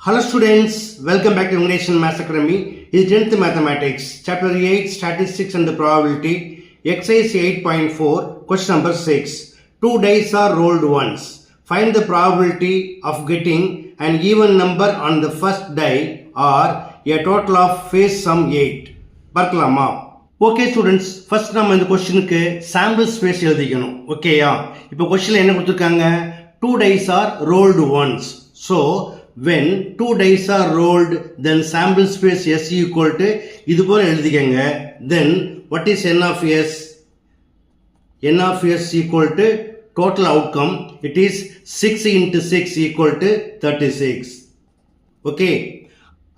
Hello students, welcome back to English Maths Academy. This is 10th Mathematics, Chapter 8, Statistics and the Probability, Exercise 8.4, Question number 6. 2 dice are rolled once. Find the probability of getting an even number on the first die or a total of face sum 8. பார்க்கலாமா? Okay students, first நம்ம இந்த கொஸ்டினுக்கு sample space எழுதிக்கணும். ஓகேயா? இப்போ கொஸ்டின்ல என்ன கொடுத்துருக்காங்க? 2 dice are rolled once. So when 2 dice are rolled, then sample space S equal to இது போல எழுதிக்கங்க. Then what is n of S? N of S equal to total outcome. It is 6 into 6 equal to 36. Okay.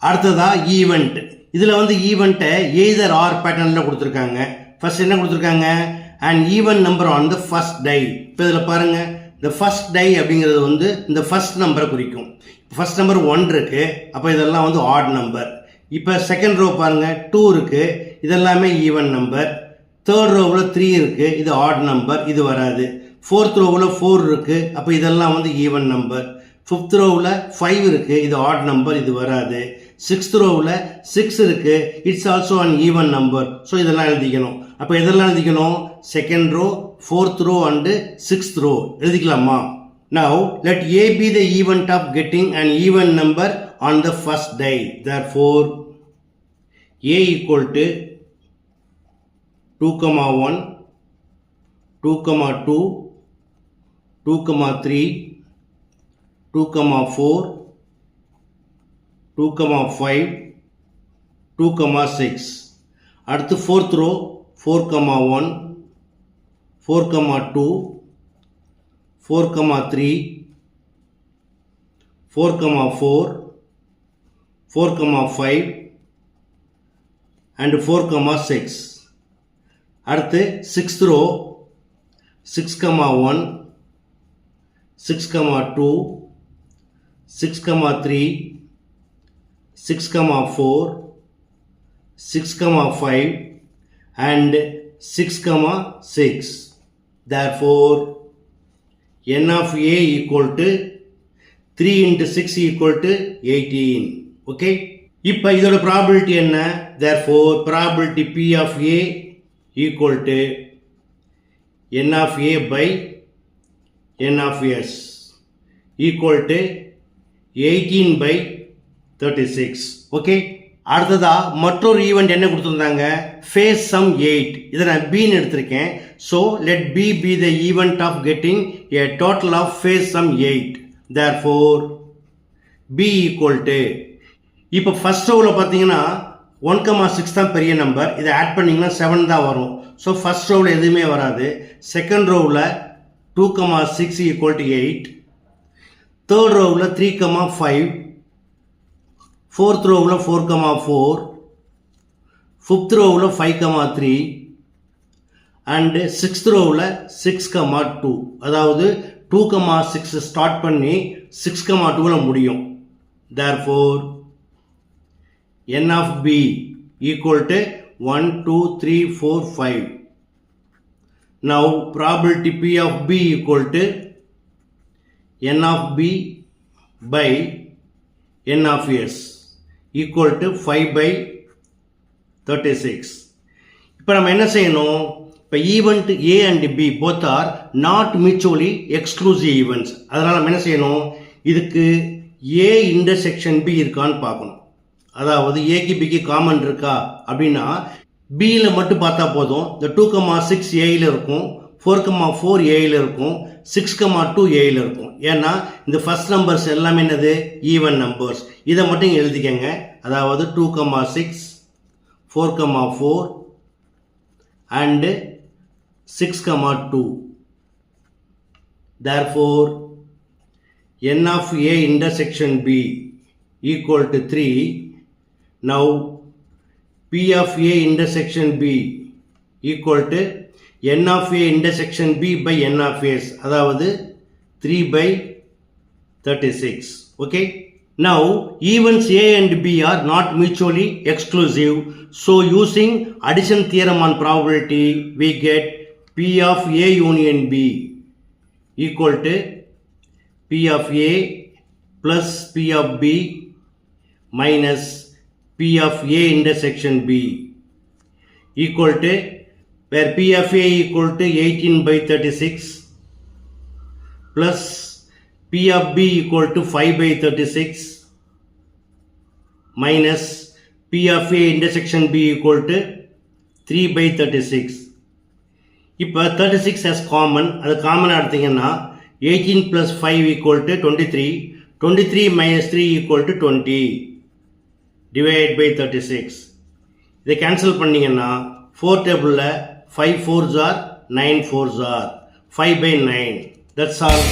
அடுத்ததா event. இதுல ஈவெண்ட்டை either or பேட்டர்ன்ல கொடுத்துருக்காங்க. First என்ன கொடுத்துருக்காங்க? an even number on the first die. இப்போ இதில் பாருங்க, the first die அப்படிங்கிறது இந்த ஃபர்ஸ்ட் நம்பரை குறிக்கும். ஃபர்ஸ்ட் நம்பர் 1 இருக்கு, அப்போ இதெல்லாம் ஆட் நம்பர். இப்போ செகண்ட் ரோ பாருங்க, 2 இருக்கு, இதெல்லாமே ஈவன் நம்பர். தேர்ட் ரோவில் 3 இருக்கு, இது ஆட் நம்பர், இது வராது. ஃபோர்த் ரோவில் 4 இருக்கு, அப்போ இதெல்லாம் ஈவன் நம்பர். ஃபிஃப்த் ரோவில் 5 இருக்கு, இது ஆட் நம்பர், இது வராது. சிக்ஸ்த் ரோவில் 6 இருக்கு, it's also an even number. So இதெல்லாம் எழுதிக்கணும். அப்போ இதெல்லாம் எழுதிக்கணும், second row, fourth row and sixth row எழுதிக்கலாமா? Now let A be the event of getting an even number on the first die. Therefore A equal to 2,1, 2,2, 2,3, 2,4, 2,5, 2,6. அடுத்து fourth row 4,1, 4,2, 4,3, 4,4, 4,5 and 4,6. அடுத்து 6th row 6,1, 6,2, 6,3, 6,4, 6,5 and 6,6. Therefore n of A equal to 3 into 6 equal to 18. Okay? இப்போ இதோட probability என்ன? Therefore probability P of A equal to n of A by n of S equal to 18 by 36. Okay? அடுத்ததா மற்றொரு event என்ன கொடுத்துருந்தாங்க? Face sum 8. இதை நான் B ன்னு எடுத்திருக்கேன். So let B be the event of getting a total of face sum 8. Therefore B equal to, இப்போ first ரோவில் பார்த்தீங்கன்னா 1,6 தான் பெரிய நம்பர், இதை ஆட் பண்ணிங்கன்னா 7 தான் வரும். ஸோ ஃபர்ஸ்ட் ரோவில் எதுவுமே வராது. செகண்ட் ரோவில் 2,6 ஈக்குவல் டு 8, தேர்ட் ரோவில் 3,5, ஃபோர்த் ரோவில் 4,4, ஃபிஃப்த் ரோவில் 5,3 அண்டு சிக்ஸ்த் ரோவில் 6,2. அதாவது 2,6 ஸ்டார்ட் பண்ணி 6,2ல முடியும். Therefore n of B equal to 1, 2, 3, 4, 5. Now probability P of B equal to n of B by n of S equal to 5 by 36. இப்போ நம்ம என்ன செய்யணும்? இப்போ event A and B both are not mutually exclusive events. அதனால் நம்ம என்ன செய்யணும்? இதுக்கு A intersection B இருக்கான்னு பார்க்கணும். அதாவது ஏக்கு பிக்கு காமன் இருக்கா அப்படின்னா பியில் மட்டும் பார்த்தா போதும். இந்த 2,6 ஏயில் இருக்கும், 4,4 ஏயில் இருக்கும், 6,2 ஏயில் இருக்கும். ஏன்னா இந்த ஃபர்ஸ்ட் நம்பர்ஸ் எல்லாமே என்னது? Even numbers. இதை மட்டும் எழுதிக்கங்க. அதாவது 2,6, 4,4 and 6,2. Therefore n of A intersection B equal to 3. Now P of A intersection B equal to n of A intersection B by n of S, அதாவது 3 by 36. Okay? Now events A and B are not mutually exclusive. So using addition theorem on probability, we get P of A union B equal to P of A plus P of B minus P of A intersection B equal to, where P of A equal to 18/36 plus P of B equal to 5/36 minus P of A intersection B equal to 3/36. இப்போ 36 as common, அது காமனாக எடுத்தீங்கன்னா 18 plus 5 equal to 23, 23 minus 3 equal to 20 divided by 36. இதை cancel பண்ணிங்கன்னா 4 டேபிளில் 5 4s are 9 4s are 5/9. That's all.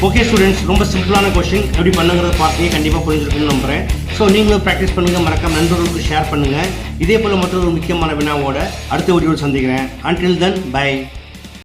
Okay students, ரொம்ப சிம்பிளான question எப்படி பண்ணுங்கிறத பார்த்தீங்க, கண்டிப்பாக புரிஞ்சிருக்குன்னு நம்புகிறேன். ஸோ நீங்களும் ப்ராக்டிஸ் பண்ணுங்கள், மறக்காம நண்பர்களுக்கு ஷேர் பண்ணுங்கள். இதே போல் மற்றொரு முக்கியமான வினாவோட அடுத்த வீடியோவில் சந்திக்கிறேன். Until then, bye.